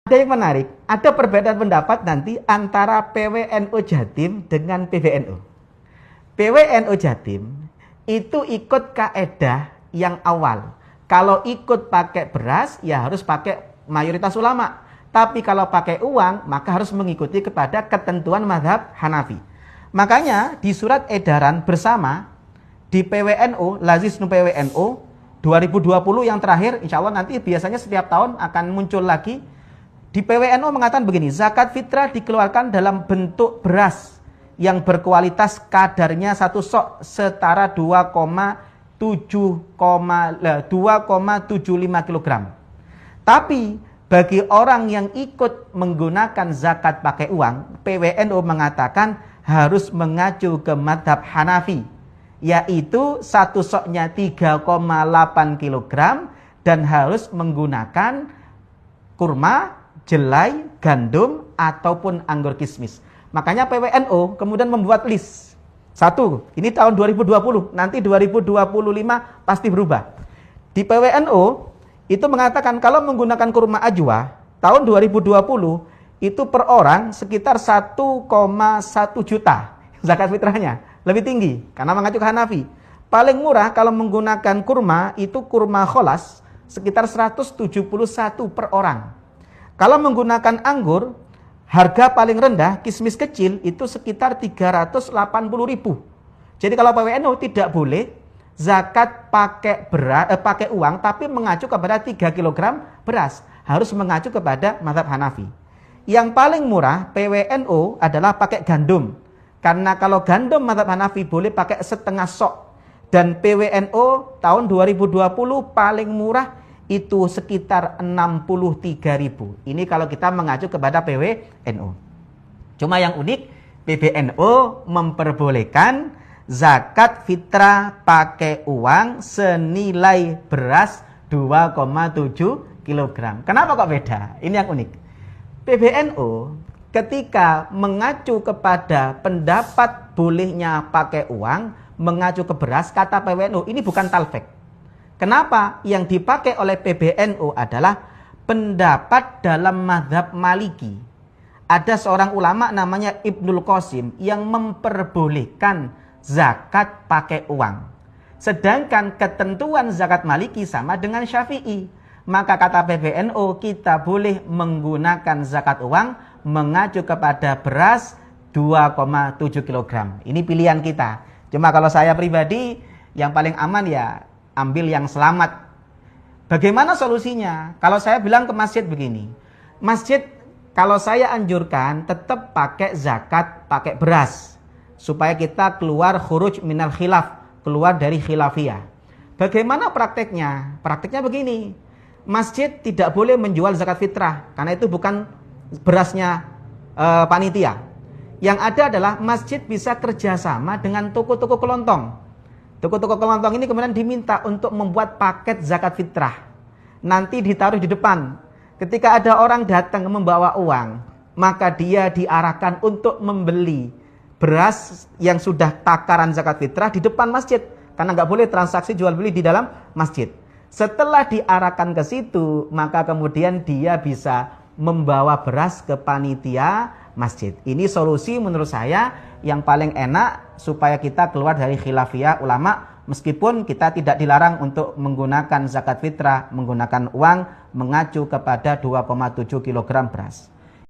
Ada yang menarik, ada perbedaan pendapat nanti antara PWNU Jatim dengan PBNU. PWNU Jatim itu ikut kaedah yang awal. Kalau ikut pakai beras, ya harus pakai mayoritas ulama. Tapi kalau pakai uang, maka harus mengikuti kepada ketentuan mazhab Hanafi. Makanya di surat edaran bersama di PWNU, Lazisnu PWNU 2020 yang terakhir, insya Allah nanti biasanya setiap tahun akan muncul lagi. Di PWNU mengatakan begini, zakat fitrah dikeluarkan dalam bentuk beras yang berkualitas kadarnya 1 sok setara 2,75 kg. Tapi bagi orang yang ikut menggunakan zakat pakai uang, PWNU mengatakan harus mengacu ke mazhab Hanafi, yaitu 1 soknya 3,8 kg dan harus menggunakan kurma, jelai, gandum, ataupun anggur kismis. Makanya PWNU kemudian membuat list. 1, ini tahun 2020, nanti 2025 pasti berubah. Di PWNU itu mengatakan kalau menggunakan kurma ajwa, tahun 2020 itu per orang sekitar 1,1 juta zakat fitrahnya. Lebih tinggi, karena mengacu ke Hanafi. Paling murah kalau menggunakan kurma, itu kurma kholas, sekitar 171 per orang. Kalau menggunakan anggur, harga paling rendah, kismis kecil, itu sekitar 380.000. Jadi kalau PWNU tidak boleh zakat pakai uang, tapi mengacu kepada 3 kg beras. Harus mengacu kepada mazhab Hanafi. Yang paling murah PWNU adalah pakai gandum. Karena kalau gandum mazhab Hanafi boleh pakai setengah sok. Dan PWNU tahun 2020 paling murah itu sekitar 63.000. Ini kalau kita mengacu kepada PWNU. Cuma yang unik, PBNU memperbolehkan zakat fitrah pakai uang senilai beras 2,7 kg. Kenapa kok beda? Ini yang unik. PBNU ketika mengacu kepada pendapat bolehnya pakai uang, mengacu ke beras, kata PBNU, ini bukan talfek. Kenapa? Yang dipakai oleh PBNU adalah pendapat dalam mazhab Maliki. Ada seorang ulama namanya Ibnul Qasim yang memperbolehkan zakat pakai uang. Sedangkan ketentuan zakat Maliki sama dengan Syafi'i. Maka kata PBNU, kita boleh menggunakan zakat uang mengacu kepada beras 2,7 kg. Ini pilihan kita. Cuma kalau saya pribadi, yang paling aman ya ambil yang selamat. Bagaimana solusinya? Kalau saya bilang ke masjid begini, masjid kalau saya anjurkan tetap pakai zakat, pakai beras. Supaya kita keluar khuruj minal khilaf, keluar dari khilafiyah. Bagaimana prakteknya? Prakteknya begini, masjid tidak boleh menjual zakat fitrah, karena itu bukan berasnya panitia. Yang ada adalah masjid bisa kerjasama dengan toko-toko kelontong. Toko-toko kelontong ini kemudian diminta untuk membuat paket zakat fitrah. Nanti ditaruh di depan. Ketika ada orang datang membawa uang, maka dia diarahkan untuk membeli beras yang sudah takaran zakat fitrah di depan masjid. Karena nggak boleh transaksi jual beli di dalam masjid. Setelah diarahkan ke situ, maka kemudian dia bisa membawa beras ke panitia masjid. Ini solusi menurut saya yang paling enak supaya kita keluar dari khilafiyah ulama, meskipun kita tidak dilarang untuk menggunakan zakat fitrah, menggunakan uang mengacu kepada 2,7 kg beras.